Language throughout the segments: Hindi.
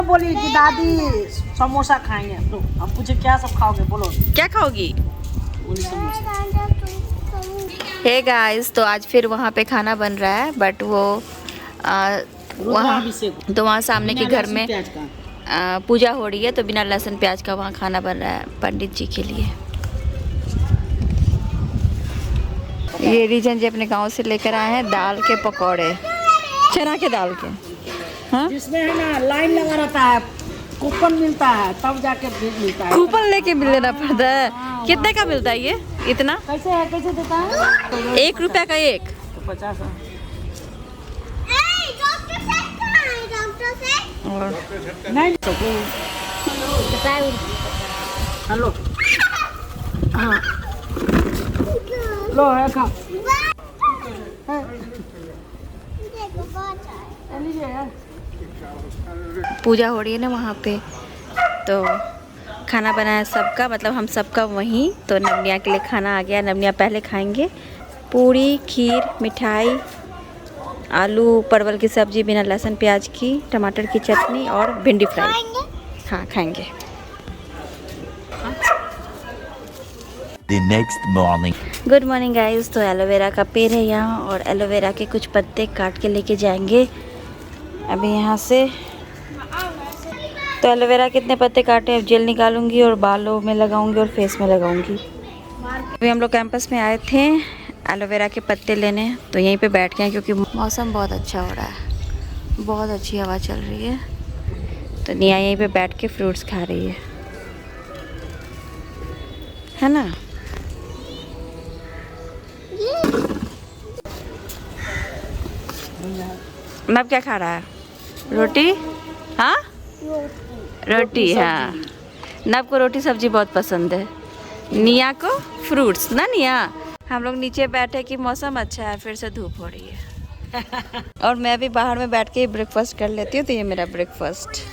बोली कि दादी समोसा खाएंगे। तो हम पूछे क्या सब खाओगे, बोलो। क्या खाओगी? बोली समोसा। हे गाइस, तो आज फिर वहाँ पे खाना बन रहा है, बट वो वहाँ तो वहाँ सामने के घर में पूजा हो रही है, तो बिना लहसुन प्याज का वहाँ खाना बन रहा है पंडित जी के लिए। ये रीजन जी अपने गांव से लेकर आए हैं दाल के पकौड़े, चना के दाल के। हाँ, जिसमें है ना लाइन लगा रहता है, कूपन मिलता है, तब जाके भीड़ मिलता है। कूपन लेके लेना पड़ता है। कितने का मिलता है ये? इतना कैसे है, कैसे देता है? 1 रुपया का एक। तो 50 है। और नहीं हेलो, हाँ लो है खा लीजिए। पूजा हो रही है ना वहाँ पे, तो खाना बनाया सबका, मतलब हम सबका वहीं। तो नवनिया के लिए खाना आ गया, नवनिया पहले खाएंगे पूरी, खीर, मिठाई, आलू परवल की सब्जी बिना लहसुन प्याज की, टमाटर की चटनी और भिंडी फ्राई। हाँ खाएंगे। The next morning. Good morning guys. तो एलोवेरा का पेड़ है यहाँ, और एलोवेरा के कुछ पत्ते काट के लेके जाएंगे अभी यहाँ से। तो एलोवेरा कितने पत्ते काटे, अब जेल निकालूंगी और बालों में लगाऊंगी और फेस में लगाऊंगी। अभी हम लोग कैंपस में आए थे एलोवेरा के पत्ते लेने, तो यहीं पे बैठ गए क्योंकि मौसम बहुत अच्छा हो रहा है, बहुत अच्छी हवा चल रही है। तो निया यहीं पे बैठ के फ्रूट्स खा रही है ना। नब क्या खा रहा है? रोटी। हाँ रोटी, हाँ। नब को रोटी सब्जी बहुत पसंद है, निया को फ्रूट्स ना। निया, हम लोग नीचे बैठे कि मौसम अच्छा है, फिर से धूप हो रही है। और मैं भी बाहर में बैठ के ब्रेकफास्ट कर लेती हूँ, तो ये मेरा breakfast.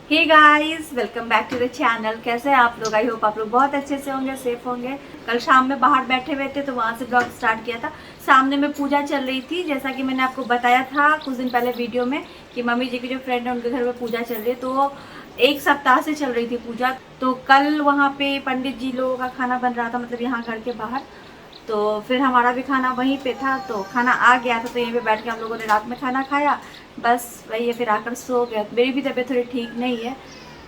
Hey guys, welcome back to the channel. कैसे हैं आप लोग? आई होप आप लोग बहुत अच्छे से होंगे, सेफ होंगे। कल शाम में बाहर बैठे हुए थे, तो वहाँ से ब्लॉग स्टार्ट किया था। सामने में पूजा चल रही थी, जैसा कि मैंने आपको बताया था कुछ दिन पहले वीडियो में कि मम्मी जी की जो फ्रेंड है उनके घर में पूजा चल रही है। तो 1 सप्ताह से चल रही थी पूजा। तो कल वहाँ पे पंडित जी लोगों का खाना बन रहा था, मतलब यहाँ घर के बाहर। तो फिर हमारा भी खाना वहीं पे था, तो खाना आ गया था, तो यहीं पे बैठ के हम लोगों ने रात में खाना खाया। बस वही है, फिर आकर सो गया। मेरी भी तबीयत थोड़ी ठीक नहीं है,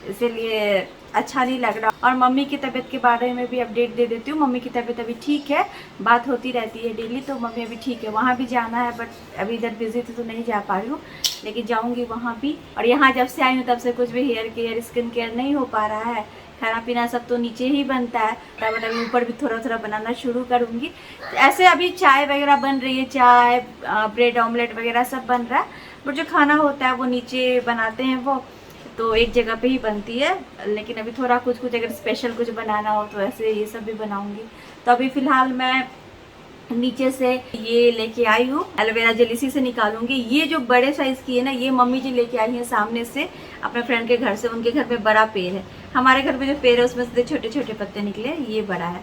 इसीलिए अच्छा नहीं लग रहा। और मम्मी की तबीयत के बारे में भी अपडेट दे देती हूँ। मम्मी की तबीयत अभी ठीक है, बात होती रहती है डेली, तो मम्मी अभी ठीक है। वहाँ भी जाना है, बट अभी इधर बिजी थी तो नहीं जा पा रही हूँ, लेकिन जाऊँगी वहाँ भी। और यहाँ जब से आई हूँ तब से कुछ भी हेयर केयर, स्किन केयर नहीं हो पा रहा है। खाना पीना सब तो नीचे ही बनता है, बट अभी ऊपर भी थोड़ा थोड़ा बनाना शुरू करूँगी। ऐसे अभी चाय वगैरह बन रही है, चाय, ब्रेड ऑमलेट वगैरह सब बन रहा है, बट जो खाना होता है वो नीचे बनाते हैं, वो तो एक जगह पे ही बनती है। लेकिन अभी थोड़ा कुछ अगर स्पेशल कुछ बनाना हो तो ऐसे ये सब भी बनाऊँगी। तो अभी फ़िलहाल मैं नीचे से ये लेके आई हूँ एलोवेरा जेल, इसी से निकालूंगी। ये जो बड़े साइज़ की है ना, ये मम्मी जी लेके आई हैं सामने से अपने फ्रेंड के घर से। उनके घर में बड़ा पेड़ है, हमारे घर में जो पेड़ है उसमें से छोटे छोटे पत्ते निकले, ये बड़ा है।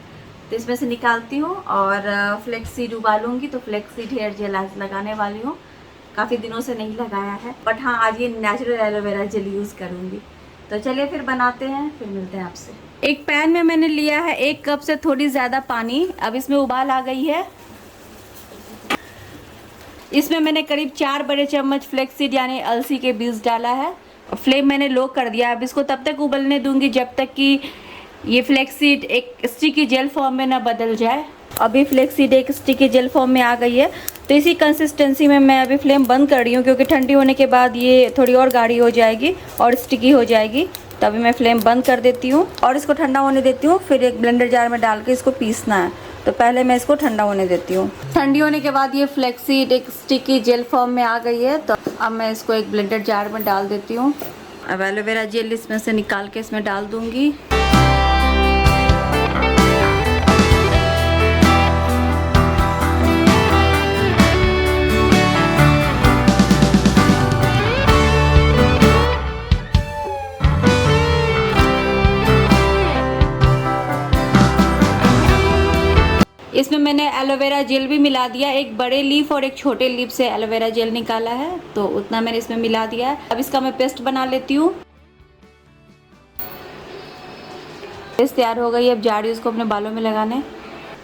तो इसमें से निकालती हूँ और फ्लेक्स सीड उबालूंगी। तो फ्लेक्स सीड हेयर जेल आज लगाने वाली हूँ, काफ़ी दिनों से नहीं लगाया है, बट हाँ आज ये नेचुरल एलोवेरा जेल यूज़ करूँगी। तो चलिए फिर बनाते हैं, फिर मिलते हैं आपसे। एक पैन में मैंने लिया है 1 कप से थोड़ी ज़्यादा पानी। अब इसमें उबाल आ गई है। इसमें मैंने करीब 4 बड़े चम्मच फ्लेक्सीड यानी अलसी के बीज डाला है। फ्लेम मैंने लो कर दिया। अब इसको तब तक उबलने दूंगी जब तक कि ये फ्लेक्सीड एक स्टिकी जेल फॉर्म में ना बदल जाए। अभी फ्लेक्सीड एक स्टिकी जेल फॉर्म में आ गई है, तो इसी कंसिस्टेंसी में मैं अभी फ्लेम बंद कर रही हूँ, क्योंकि ठंडी होने के बाद ये थोड़ी और गाढ़ी हो जाएगी और स्टिकी हो जाएगी। तो अभी मैं फ्लेम बंद कर देती हूँ और इसको ठंडा होने देती हूँ। फिर एक ब्लेंडर जार में डाल के इसको पीसना है, तो पहले मैं इसको ठंडा होने देती हूँ। ठंडी होने के बाद ये फ्लेक्सीड एक स्टिकी जेल फॉर्म में आ गई है, तो अब मैं इसको एक ब्लेंडर जार में डाल देती हूँ। अब एलोवेरा जेल इसमें से निकाल के इसमें डाल दूँगी। इसमें मैंने एलोवेरा जेल भी मिला दिया। एक बड़े लीफ और एक छोटे लीफ से एलोवेरा जेल निकाला है, तो उतना मैंने इसमें मिला दिया है। अब इसका मैं पेस्ट बना लेती हूँ। पेस्ट तैयार हो गई, अब जा रही हूँ उसको अपने बालों में लगाने।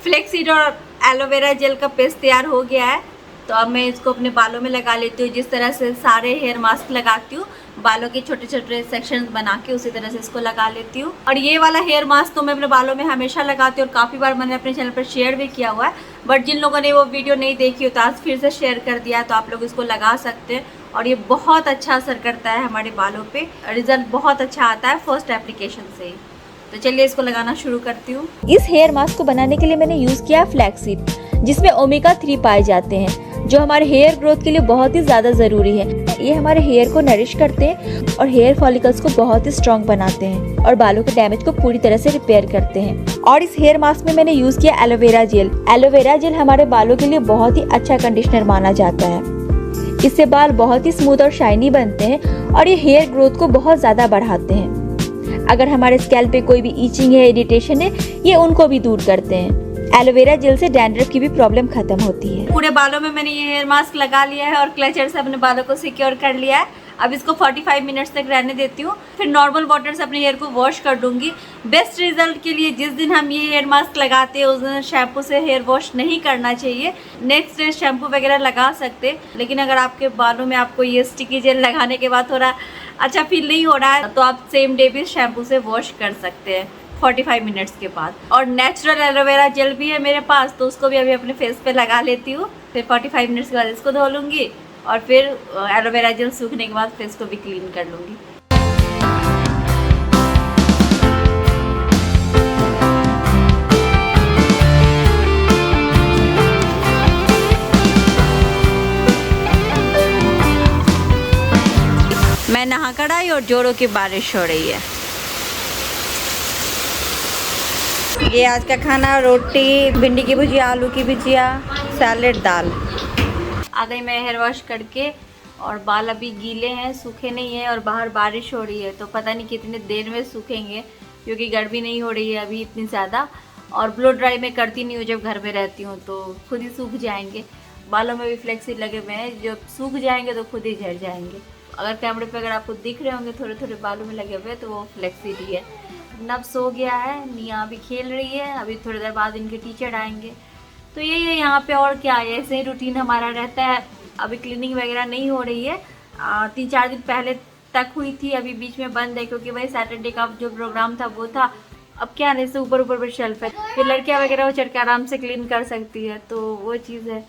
फ्लेक्सीड और एलोवेरा जेल का पेस्ट तैयार हो गया है, तो अब मैं इसको अपने बालों में लगा लेती हूँ। जिस तरह से सारे हेयर मास्क लगाती हूँ, बालों के छोटे छोटे सेक्शंस बना के उसी तरह से इसको लगा लेती हूँ। और ये वाला हेयर मास्क तो मैं अपने बालों में हमेशा लगाती हूँ और काफ़ी बार मैंने अपने चैनल पर शेयर भी किया हुआ है, बट जिन लोगों ने वो वीडियो नहीं देखी हो तो आज फिर से शेयर कर दिया है, तो आप लोग इसको लगा सकते हैं। और ये बहुत अच्छा असर करता है हमारे बालों पे, रिजल्ट बहुत अच्छा आता है फर्स्ट एप्लीकेशन से ही। तो चलिए इसको लगाना शुरू करती हूँ। इस हेयर मास्क को बनाने के लिए मैंने यूज़ किया फ्लैक्सीड, जिसमें ओमेगा 3 पाए जाते हैं, जो हमारे हेयर ग्रोथ के लिए बहुत ही ज़्यादा ज़रूरी है। ये हमारे हेयर को नरिश करते हैं और हेयर फॉलिकल्स को बहुत ही स्ट्रॉन्ग बनाते हैं और बालों के डैमेज को पूरी तरह से रिपेयर करते हैं। और इस हेयर मास्क में मैंने यूज़ किया एलोवेरा जेल। एलोवेरा जेल हमारे बालों के लिए बहुत ही अच्छा कंडीशनर माना जाता है। इससे बाल बहुत ही स्मूथ और शाइनी बनते हैं और ये हेयर ग्रोथ को बहुत ज़्यादा बढ़ाते हैं। अगर हमारे स्कैल्प पे कोई भी ईचिंग है, इरिटेशन है, ये उनको भी दूर करते हैं। एलोवेरा जेल से डैंड्रफ की भी प्रॉब्लम खत्म होती है। पूरे बालों में मैंने ये हेयर मास्क लगा लिया है और क्लचर से अपने बालों को सिक्योर कर लिया है। अब इसको 45 मिनट्स तक रहने देती हूँ, फिर नॉर्मल वाटर से अपने हेयर को वॉश कर दूंगी। बेस्ट रिजल्ट के लिए जिस दिन हम ये हेयर मास्क लगाते हैं उस दिन शैम्पू से हेयर वॉश नहीं करना चाहिए। नेक्स्ट डे शैम्पू वगैरह लगा सकते, लेकिन अगर आपके बालों में आपको ये स्टिकी जेल लगाने के बाद थोड़ा अच्छा फील नहीं हो रहा है तो आप सेम डे भी शैम्पू से वॉश कर सकते हैं 45 मिनट्स के बाद। और नेचुरल एलोवेरा जेल भी है मेरे पास, तो उसको भी अभी अपने फेस पे लगा लेती हूँ। फिर 45 मिनट्स के बाद इसको धो लूँगी और फिर एलोवेरा जेल सूखने के बाद फेस को भी क्लीन कर लूँगी। मैं नहा कर आई और जोरों की बारिश हो रही है। ये आज का खाना, रोटी, भिंडी की भुजिया, आलू की भुजिया, सैलेड, दाल। आ गई मैं हेयर वॉश करके और बाल अभी गीले हैं, सूखे नहीं हैं और बाहर बारिश हो रही है, तो पता नहीं कितने देर में सूखेंगे क्योंकि गर्मी नहीं हो रही है अभी इतनी ज़्यादा। और ब्लो ड्राई मैं करती नहीं हूँ, जब घर में रहती हूँ तो खुद ही सूख जाएंगे। बालों में भी फ्लेक्सी लगे हुए हैं, जब सूख जाएंगे तो खुद ही झड़ जाएंगे। अगर कैमरे पे अगर आपको दिख रहे होंगे थोड़े थोड़े बालों में लगे हुए तो वो फ्लेक्सी ही है। नब सो गया है, निया भी खेल रही है, अभी थोड़ी देर बाद इनके टीचर आएंगे। तो यही है यहाँ पे, और क्या है, ऐसे ही रूटीन हमारा रहता है। अभी क्लीनिंग वगैरह नहीं हो रही है, 3-4 दिन पहले तक हुई थी, अभी बीच में बंद है क्योंकि वही सैटरडे का जो प्रोग्राम था वो था। अब क्या है, ऊपर ऊपर पर शेल्फ है, फिर लड़कियाँ वगैरह वो चढ़ के आराम से क्लीन कर सकती है, तो वो चीज़ है,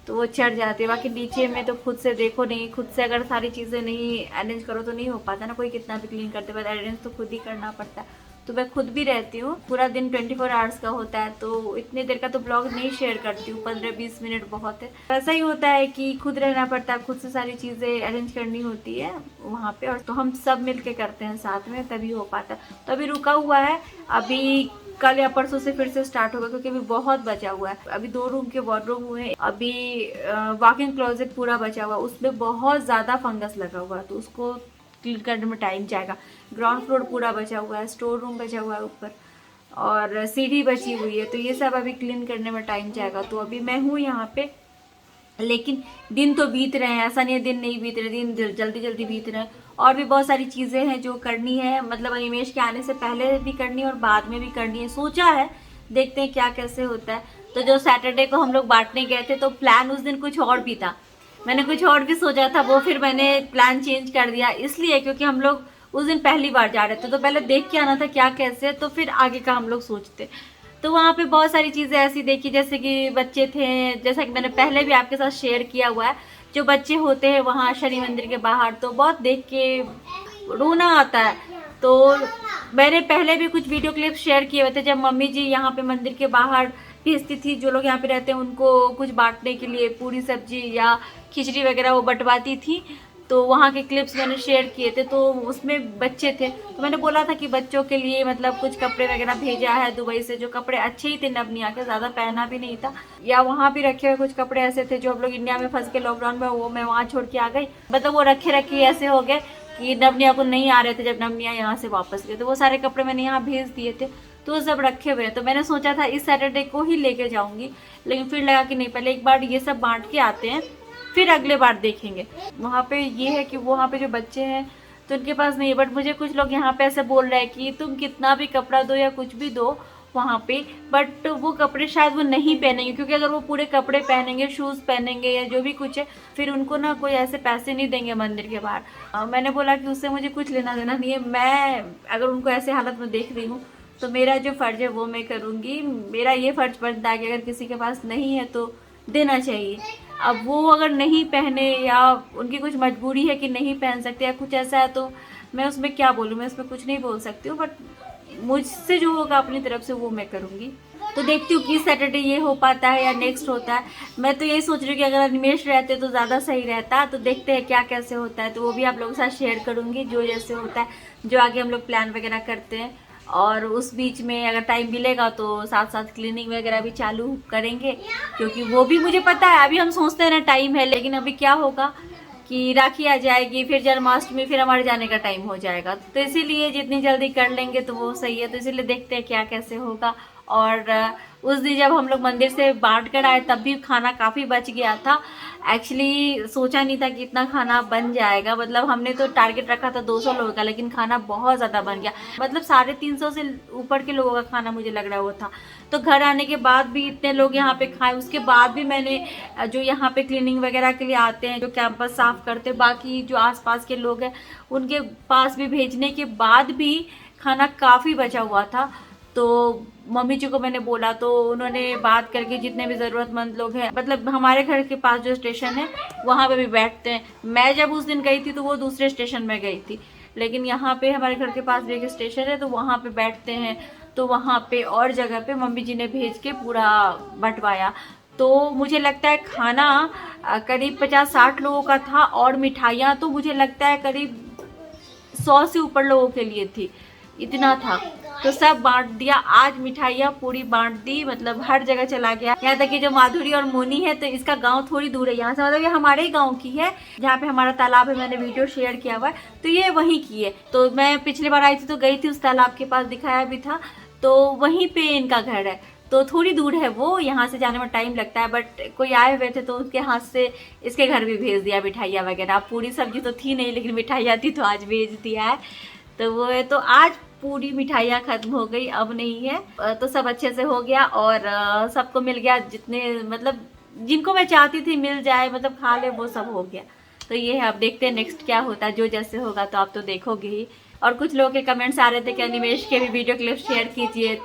तो वो चढ़ जाती है। बाकी नीचे में तो खुद से देखो नहीं, खुद से अगर सारी चीज़ें नहीं अरेंज करो तो नहीं हो पाता ना, कोई कितना भी क्लीन करते, बाद अरेंज तो खुद ही करना पड़ता है। तो मैं खुद भी रहती हूँ, पूरा दिन 24 आवर्स का होता है, तो इतनी देर का तो ब्लॉग नहीं शेयर करती हूँ, 15-20 मिनट बहुत है। ऐसा ही होता है कि खुद रहना पड़ता है, खुद से सारी चीज़ें अरेंज करनी होती है वहाँ पे, और तो हम सब मिलके करते हैं साथ में, तभी हो पाता है। तो अभी रुका हुआ है, अभी कल या परसों से फिर से स्टार्ट होगा क्योंकि अभी बहुत बचा हुआ है। अभी 2 रूम के वार्डरूम हुए, अभी वॉक इन क्लोजेट पूरा बचा हुआ है, उसमें बहुत ज़्यादा फंगस लगा हुआ है, तो उसको क्लीन करने में टाइम जाएगा। ग्राउंड फ्लोर पूरा बचा हुआ है, स्टोर रूम बचा हुआ है ऊपर, और सीढ़ी बची हुई है, तो ये सब अभी क्लीन करने में टाइम जाएगा। तो अभी मैं हूँ यहाँ पे, लेकिन दिन तो बीत रहे हैं, ऐसा नहीं है दिन नहीं बीत रहे, दिन जल्दी जल्दी बीत रहे हैं। और भी बहुत सारी चीज़ें हैं जो करनी है, मतलब अनिमेश के आने से पहले भी करनी है और बाद में भी करनी है, सोचा है, देखते हैं क्या कैसे होता है। तो जो सैटरडे को हम लोग बांटने गए थे तो प्लान उस दिन कुछ और भी था, मैंने कुछ और भी सोचा था, वो फिर मैंने प्लान चेंज कर दिया, इसलिए क्योंकि हम लोग उस दिन पहली बार जा रहे थे, तो पहले देख के आना था क्या कैसे, तो फिर आगे का हम लोग सोचते। तो वहाँ पे बहुत सारी चीज़ें ऐसी देखी, जैसे कि बच्चे थे, जैसा कि मैंने पहले भी आपके साथ शेयर किया हुआ है, जो बच्चे होते हैं वहाँ शनि मंदिर के बाहर, तो बहुत देख के रोना आता है। तो मैंने पहले भी कुछ वीडियो क्लिप शेयर किए हुए थे, जब मम्मी जी यहाँ पे मंदिर के बाहर भेजती थी, जो लोग यहाँ पे रहते हैं उनको कुछ बांटने के लिए, पूरी सब्जी या खिचड़ी वगैरह वो बंटवाती थी, तो वहाँ के क्लिप्स मैंने शेयर किए थे। तो उसमें बच्चे थे, तो मैंने बोला था कि बच्चों के लिए मतलब कुछ कपड़े वगैरह भेजा है दुबई से, जो कपड़े अच्छे ही थे नवनिया के, ज़्यादा पहना भी नहीं था, या वहाँ भी रखे हुए कुछ कपड़े ऐसे थे जो हम लोग इंडिया में फंस के लॉकडाउन में, वो मैं वहाँ छोड़ के आ गई, मतलब वो रखे ऐसे हो गए कि नवनिया को नहीं आ रहे थे, जब नवनिया यहाँ से वापस गए, तो वो सारे कपड़े मैंने यहाँ भेज दिए थे, तो वो सब रखे हुए हैं। तो मैंने सोचा था इस सैटरडे को ही लेके जाऊँगी, लेकिन फिर लगा कि नहीं, पहले एक बार ये सब बांट के आते हैं, फिर अगले बार देखेंगे। वहाँ पे ये है कि वहाँ पे जो बच्चे हैं तो उनके पास नहीं है। बट मुझे कुछ लोग यहाँ पे ऐसे बोल रहे हैं कि तुम कितना भी कपड़ा दो या कुछ भी दो वहाँ पे, बट वो कपड़े शायद वो नहीं पहनेंगे, क्योंकि अगर वो पूरे कपड़े पहनेंगे, शूज़ पहनेंगे या जो भी कुछ है, फिर उनको ना कोई ऐसे पैसे नहीं देंगे मंदिर के बाहर। मैंने बोला कि उससे मुझे कुछ लेना देना नहीं है। मैं अगर उनको ऐसे हालत में देख रही हूँ तो मेरा जो फ़र्ज़ है वो मैं करूँगी। मेरा ये फ़र्ज़ बनता है कि अगर किसी के पास नहीं है तो देना चाहिए। अब वो अगर नहीं पहने या उनकी कुछ मजबूरी है कि नहीं पहन सकते या कुछ ऐसा है, तो मैं उसमें क्या बोलूँ, मैं उसमें कुछ नहीं बोल सकती हूँ। बट मुझसे जो होगा अपनी तरफ से वो मैं करूँगी। तो देखती हूँ कि सैटरडे ये हो पाता है या नेक्स्ट होता है। मैं तो यही सोच रही हूँ कि अगर अनिमेश रहते तो ज़्यादा सही रहता। तो देखते हैं क्या कैसे होता है, तो वो भी आप लोगों के साथ शेयर करूँगी जो जैसे होता है, जो आगे हम लोग प्लान वगैरह करते हैं। और उस बीच में अगर टाइम मिलेगा तो साथ साथ क्लीनिंग वगैरह भी चालू करेंगे, क्योंकि वो भी मुझे पता है। अभी हम सोचते हैं ना टाइम है, लेकिन अभी क्या होगा कि राखी आ जाएगी, फिर जन्माष्टमी, फिर हमारे जाने का टाइम हो जाएगा। तो इसीलिए जितनी जल्दी कर लेंगे तो वो सही है। तो इसीलिए देखते हैं क्या कैसे होगा। और उस दिन जब हम लोग मंदिर से बांट कर आए तब भी खाना काफ़ी बच गया था। एक्चुअली सोचा नहीं था कि इतना खाना बन जाएगा। मतलब हमने तो टारगेट रखा था 200 लोगों का, लेकिन खाना बहुत ज़्यादा बन गया। मतलब 350 से ऊपर के लोगों का खाना मुझे लग रहा है वो था। तो घर आने के बाद भी इतने लोग यहाँ पे खाए। उसके बाद भी मैंने जो यहाँ पे क्लीनिंग वगैरह के लिए आते हैं, जो कैंपस साफ़ करते, बाकी जो आसपास के लोग हैं उनके पास भी भेजने के बाद भी खाना काफ़ी बचा हुआ था। तो मम्मी जी को मैंने बोला तो उन्होंने बात करके जितने भी ज़रूरतमंद लोग हैं, मतलब हमारे घर के पास जो स्टेशन है वहाँ पे भी बैठते हैं। मैं जब उस दिन गई थी तो वो दूसरे स्टेशन में गई थी, लेकिन यहाँ पे हमारे घर के पास भी एक स्टेशन है तो वहाँ पे बैठते हैं। तो वहाँ पे और जगह पे मम्मी जी ने भेज के पूरा बंटवाया। तो मुझे लगता है खाना करीब 50-60 लोगों का था, और मिठाइयाँ तो मुझे लगता है करीब 100 से ऊपर लोगों के लिए थी, इतना था। तो सब बांट दिया। आज मिठाइयाँ पूरी बांट दी, मतलब हर जगह चला गया। यहाँ तक कि जो माधुरी और मोनी है, तो इसका गांव थोड़ी दूर है यहाँ से, मतलब ये हमारे ही गांव की है, जहाँ पे हमारा तालाब है। मैंने वीडियो शेयर किया हुआ है, तो ये वहीं की है। तो मैं पिछली बार आई थी तो गई थी उस तालाब के पास, दिखाया भी था। तो वहीं पे इनका घर है, तो थोड़ी दूर है वो, यहाँ से जाने में टाइम लगता है। बट कोई आए हुए थे तो उसके हाथ से इसके घर भी भेज दिया मिठाइयाँ वगैरह। पूरी सब्जी तो थी नहीं, लेकिन मिठाइयाँ थी तो आज भेज दिया है। तो वो है, तो आज पूरी मिठाइयाँ ख़त्म हो गई, अब नहीं है। तो सब अच्छे से हो गया और सबको मिल गया, जितने मतलब जिनको मैं चाहती थी मिल जाए, मतलब खा ले, वो सब हो गया। तो ये है, अब देखते हैं नेक्स्ट क्या होता है। जो जैसे होगा तो आप तो देखोगे ही। और कुछ लोगों के कमेंट्स आ रहे थे कि अनिमेश के भी वीडियो क्लिप शेयर कीजिए,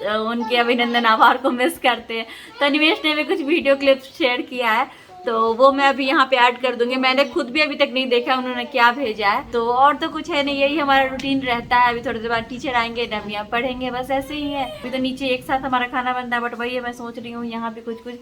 उनके अभिनंदन आभार को मिस करते हैं। तो अनिमेश ने भी कुछ वीडियो क्लिप शेयर किया है, तो वो मैं अभी यहाँ पे ऐड कर दूंगी। मैंने खुद भी अभी तक नहीं देखा उन्होंने क्या भेजा है। तो और तो कुछ है नहीं, यही हमारा रूटीन रहता है। अभी थोड़ी देर बाद टीचर आएंगे, डमियाँ पढ़ेंगे, बस ऐसे ही है। अभी तो नीचे एक साथ हमारा खाना बनता है, बट वही है, मैं सोच रही हूँ यहाँ पे कुछ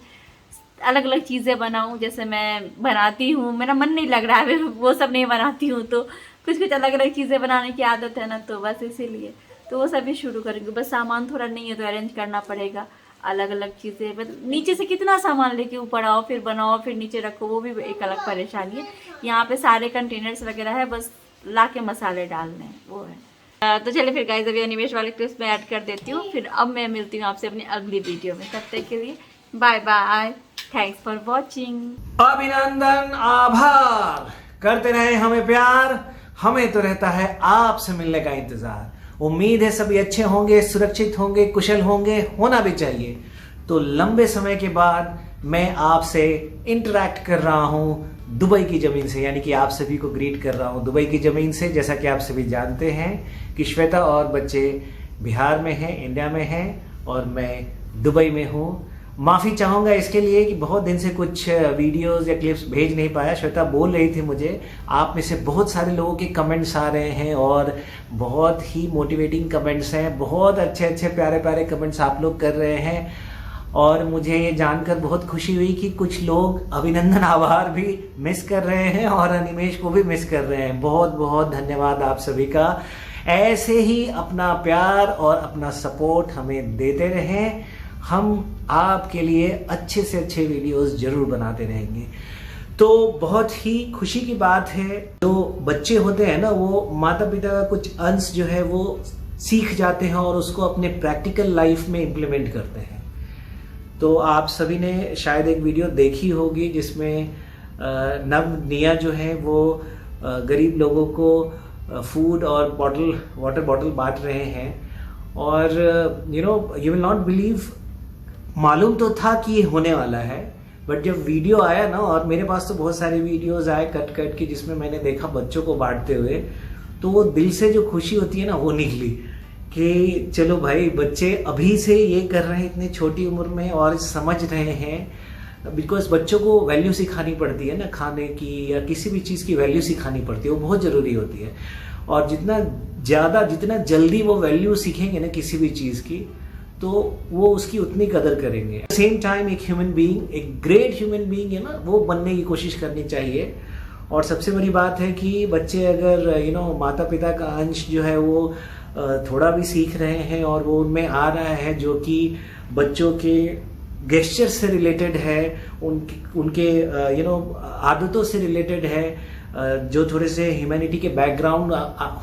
अलग अलग चीज़ें बनाऊँ। जैसे मैं बनाती हूँ, मेरा मन नहीं लग रहा है, वो सब नहीं बनाती हूँ, तो कुछ अलग अलग चीज़ें बनाने की आदत है ना, तो बस इसीलिए तो वो सभी शुरू करेंगे। बस सामान थोड़ा नहीं है तो अरेंज करना पड़ेगा, अलग अलग चीज़ें। मतलब नीचे से कितना सामान लेके ऊपर आओ, फिर बनाओ, फिर नीचे रखो, वो भी एक अलग परेशानी है। यहाँ पे सारे कंटेनर्स वगैरह है, बस ला के मसाले डालने हैं, वो है। तो चलिए फिर गाइस, अभी अनिमेश वाले क्लिप्स में ऐड कर देती हूँ, फिर अब मैं मिलती हूँ आपसे अपनी अगली वीडियो में। तब तक के लिए bye bye, thanks for watching. अभिनंदन, आभार। करते रहे हमें प्यार, हमें तो रहता है आपसे मिलने का इंतजार। उम्मीद है सभी अच्छे होंगे, सुरक्षित होंगे, कुशल होंगे, होना भी चाहिए। तो लंबे समय के बाद मैं आपसे इंटरैक्ट कर रहा हूं दुबई की ज़मीन से, यानी कि आप सभी को ग्रीट कर रहा हूं दुबई की ज़मीन से। जैसा कि आप सभी जानते हैं कि श्वेता और बच्चे बिहार में हैं, इंडिया में हैं, और मैं दुबई में हूं। माफ़ी चाहूँगा इसके लिए कि बहुत दिन से कुछ वीडियोस या क्लिप्स भेज नहीं पाया। श्वेता बोल रही थी मुझे, आप में से बहुत सारे लोगों के कमेंट्स आ रहे हैं और बहुत ही मोटिवेटिंग कमेंट्स हैं, बहुत अच्छे प्यारे प्यारे कमेंट्स आप लोग कर रहे हैं। और मुझे ये जानकर बहुत खुशी हुई कि कुछ लोग अभिनंदन आभार भी मिस कर रहे हैं और अनिमेश को भी मिस कर रहे हैं। बहुत बहुत धन्यवाद आप सभी का। ऐसे ही अपना प्यार और अपना सपोर्ट हमें देते रहें। हम आपके लिए अच्छे से अच्छे वीडियोस जरूर बनाते रहेंगे। तो बहुत ही खुशी की बात है, जो बच्चे होते हैं ना, वो माता पिता का कुछ अंश जो है वो सीख जाते हैं और उसको अपने प्रैक्टिकल लाइफ में इम्प्लीमेंट करते हैं। तो आप सभी ने शायद एक वीडियो देखी होगी जिसमें नव निया जो है वो गरीब लोगों को फूड और वाटर बॉटल बांट रहे हैं। और यू विल नॉट बिलीव, मालूम तो था कि ये होने वाला है, बट जब वीडियो आया ना, और मेरे पास तो बहुत सारे वीडियोस आए कट के जिसमें मैंने देखा बच्चों को बांटते हुए, तो वो दिल से जो खुशी होती है ना वो निकली कि चलो भाई बच्चे अभी से ये कर रहे हैं इतनी छोटी उम्र में और समझ रहे हैं। बिकॉज बच्चों को वैल्यू सिखानी पड़ती है ना, खाने की या किसी भी चीज़ की वैल्यू सिखानी पड़ती है, वो बहुत ज़रूरी होती है। और जितना जल्दी वो वैल्यू सीखेंगे ना किसी भी चीज़ की, तो वो उसकी उतनी कदर करेंगे। सेम टाइम एक ह्यूमन बीइंग, एक ग्रेट ह्यूमन बीइंग है ना, वो बनने की कोशिश करनी चाहिए। और सबसे बड़ी बात है कि बच्चे अगर माता पिता का अंश जो है वो थोड़ा भी सीख रहे हैं और वो उनमें आ रहा है, जो कि बच्चों के गेस्चर से रिलेटेड है, उनके आदतों से रिलेटेड है, जो थोड़े से ह्यूमैनिटी के बैकग्राउंड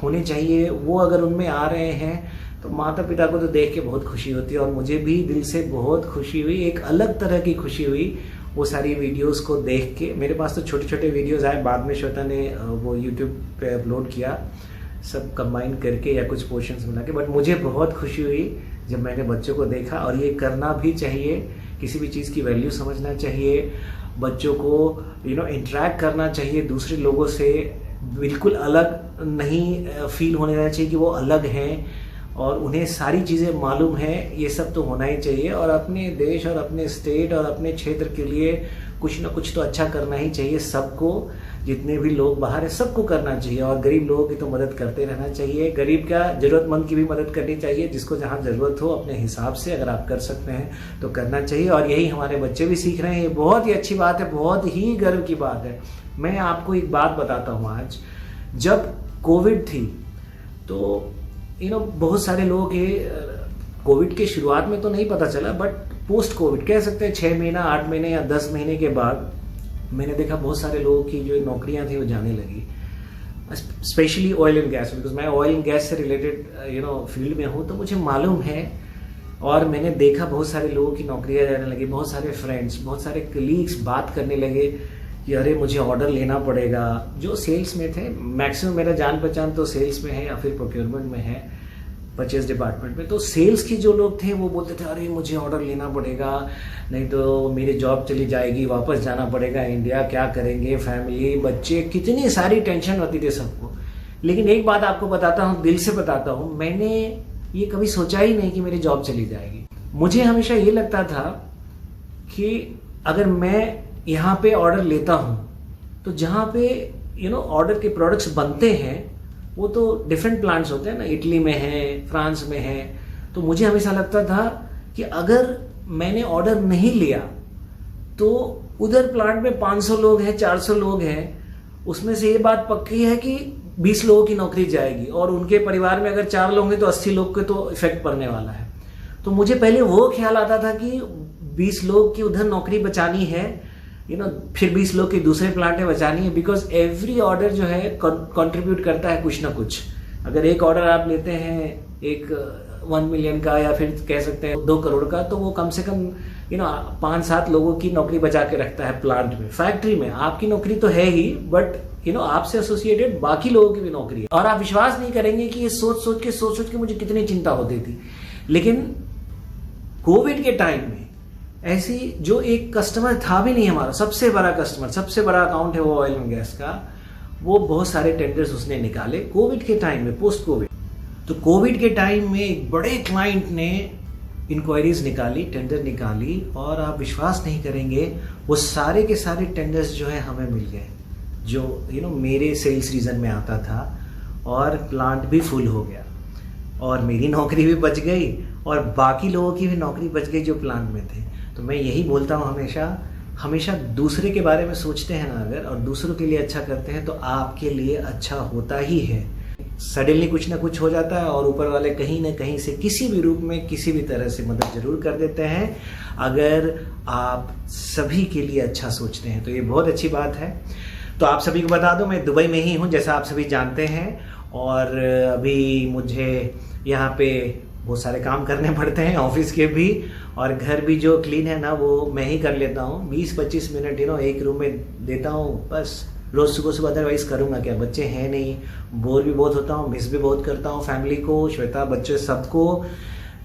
होने चाहिए, वो अगर उनमें आ रहे हैं तो माता पिता को तो देख के बहुत खुशी होती है। और मुझे भी दिल से बहुत खुशी हुई, एक अलग तरह की खुशी हुई वो सारी वीडियोस को देख के। मेरे पास तो छोटे छोटे वीडियोस आए, बाद में श्वेता ने वो यूट्यूब पे अपलोड किया, सब कंबाइन करके या कुछ पोर्शंस बना के। बट मुझे बहुत खुशी हुई जब मैंने बच्चों को देखा, और ये करना भी चाहिए। किसी भी चीज़ की वैल्यू समझना चाहिए, बच्चों को इंटरेक्ट करना चाहिए दूसरे लोगों से, बिल्कुल अलग नहीं फील होने देना चाहिए कि वो अलग हैं, और उन्हें सारी चीज़ें मालूम है। ये सब तो होना ही चाहिए, और अपने देश और अपने स्टेट और अपने क्षेत्र के लिए कुछ ना कुछ तो अच्छा करना ही चाहिए सबको। जितने भी लोग बाहर हैं सबको करना चाहिए, और गरीब लोगों की तो मदद करते रहना चाहिए। गरीब का, जरूरतमंद की भी मदद करनी चाहिए, जिसको जहाँ ज़रूरत हो अपने हिसाब से अगर आप कर सकते हैं तो करना चाहिए। और यही हमारे बच्चे भी सीख रहे हैं। ये बहुत ही अच्छी बात है, बहुत ही गर्व की बात है। मैं आपको एक बात बताता हूँ, आज जब कोविड थी तो बहुत सारे लोग कोविड के शुरुआत में तो नहीं पता चला, बट पोस्ट कोविड कह सकते हैं 6 महीना 8 महीने या 10 महीने के बाद मैंने देखा बहुत सारे लोगों की जो नौकरियां थी वो जाने लगी, specially oil and gas. Because मैं ऑयल एंड गैस से रिलेटेड फील्ड में हूँ, तो मुझे मालूम है। और मैंने देखा बहुत सारे लोगों की नौकरियां जाने लगी, बहुत सारे फ्रेंड्स, बहुत सारे कलीग्स बात करने लगे कि अरे मुझे ऑर्डर लेना पड़ेगा। जो सेल्स में थे, मैक्सिमम मेरा जान पहचान तो सेल्स में है या फिर प्रोक्योरमेंट में है, परचेज डिपार्टमेंट में। तो सेल्स की जो लोग थे वो बोलते थे अरे मुझे ऑर्डर लेना पड़ेगा, नहीं तो मेरी जॉब चली जाएगी, वापस जाना पड़ेगा इंडिया, क्या करेंगे, फैमिली, बच्चे, कितनी सारी टेंशन होती थी सबको। लेकिन एक बात आपको बताता हूँ, दिल से बताता हूँ, मैंने ये कभी सोचा ही नहीं कि मेरी जॉब चली जाएगी। मुझे हमेशा ये लगता था कि अगर मैं यहाँ पे ऑर्डर लेता हूँ तो जहाँ पे ऑर्डर के प्रोडक्ट्स बनते हैं वो तो डिफरेंट प्लांट्स होते हैं ना, इटली में है, फ्रांस में है। तो मुझे हमेशा लगता था कि अगर मैंने ऑर्डर नहीं लिया तो उधर प्लांट में 500 लोग हैं, 400 लोग हैं, उसमें से ये बात पक्की है कि 20 लोगों की नौकरी जाएगी, और उनके परिवार में अगर 4 लोग हैं तो 80 लोग के तो इफेक्ट पड़ने वाला है। तो मुझे पहले वो ख्याल आता था कि 20 लोग की उधर नौकरी बचानी है, फिर 20 लोग की दूसरे प्लांट में बचानी है। बिकॉज एवरी ऑर्डर जो है कंट्रीब्यूट करता है कुछ ना कुछ। अगर एक ऑर्डर आप लेते हैं एक 1 मिलियन का या फिर कह सकते हैं 2 करोड़ का, तो वो कम से कम 5-7 लोगों की नौकरी बचा के रखता है प्लांट में। फैक्ट्री में आपकी नौकरी तो है ही, बट आपसे एसोसिएटेड बाकी लोगों की भी नौकरी है। और आप विश्वास नहीं करेंगे कि ये सोच सोच के मुझे कितनी चिंता होती थी। लेकिन कोविड के टाइम में ऐसी जो एक कस्टमर था भी नहीं हमारा, सबसे बड़ा कस्टमर, सबसे बड़ा अकाउंट है वो ऑयल एंड गैस का, वो बहुत सारे टेंडर्स उसने निकाले कोविड के टाइम में, पोस्ट कोविड। तो कोविड के टाइम में एक बड़े क्लाइंट ने इंक्वायरीज निकाली, टेंडर निकाली, और आप विश्वास नहीं करेंगे वो सारे के सारे टेंडर्स जो है हमें मिल गए, जो मेरे सेल्स रीजन में आता था, और प्लांट भी फुल हो गया, और मेरी नौकरी भी बच गई, और बाकी लोगों की भी नौकरी बच गई जो प्लांट में थे। तो मैं यही बोलता हूँ, हमेशा दूसरे के बारे में सोचते हैं ना अगर, और दूसरों के लिए अच्छा करते हैं, तो आपके लिए अच्छा होता ही है। सडनली कुछ ना कुछ हो जाता है, और ऊपर वाले कहीं ना कहीं से किसी भी रूप में किसी भी तरह से मदद जरूर कर देते हैं, अगर आप सभी के लिए अच्छा सोचते हैं। तो ये बहुत अच्छी बात है। तो आप सभी को बता दूं, मैं दुबई में ही हूँ जैसा आप सभी जानते हैं, और अभी मुझे यहाँ पे बहुत सारे काम करने पड़ते हैं, ऑफिस के भी, और घर भी जो क्लीन है ना वो मैं ही कर लेता हूँ। 20-25 मिनट एक रूम में देता हूँ, बस रोज़ सुबह सुबह, अदरवाइज़ करूँगा क्या, बच्चे हैं नहीं, बोर भी बहुत होता हूँ, मिस भी बहुत करता हूँ फैमिली को, श्वेता, बच्चे सबको,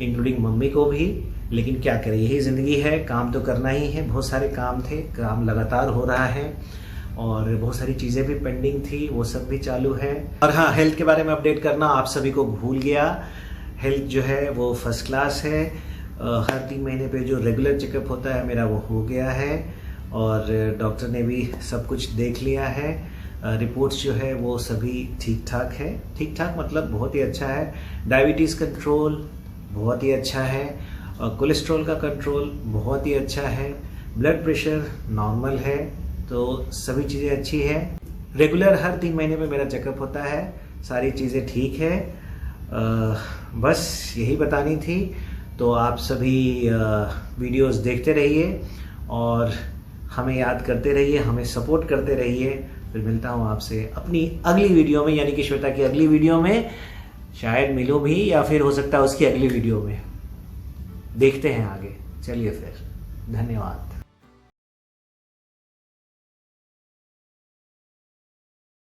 इंक्लूडिंग मम्मी को भी। लेकिन क्या करें, यही ज़िंदगी है, काम तो करना ही है। बहुत सारे काम थे, काम लगातार हो रहा है और बहुत सारी चीज़ें भी पेंडिंग थी, वो सब भी चालू है। और हाँ, हेल्थ के बारे में अपडेट करना आप सभी को भूल गया। हेल्थ जो है वो फर्स्ट क्लास है। हर 3 महीने पे जो रेगुलर चेकअप होता है मेरा, वो हो गया है और डॉक्टर ने भी सब कुछ देख लिया है। रिपोर्ट्स जो है वो सभी ठीक ठाक है। ठीक ठाक मतलब बहुत ही अच्छा है। डायबिटीज़ कंट्रोल बहुत ही अच्छा है और कोलेस्ट्रॉल का कंट्रोल बहुत ही अच्छा है। ब्लड प्रेशर नॉर्मल है, तो सभी चीज़ें अच्छी है। रेगुलर हर 3 महीने में मेरा चेकअप होता है, सारी चीज़ें ठीक है। बस यही बतानी थी। तो आप सभी वीडियोस देखते रहिए और हमें याद करते रहिए, हमें सपोर्ट करते रहिए। फिर मिलता हूँ आपसे अपनी अगली वीडियो में, यानी कि श्वेता की अगली वीडियो में। शायद मिलूँ भी या फिर हो सकता है उसकी अगली वीडियो में, देखते हैं आगे। चलिए फिर, धन्यवाद।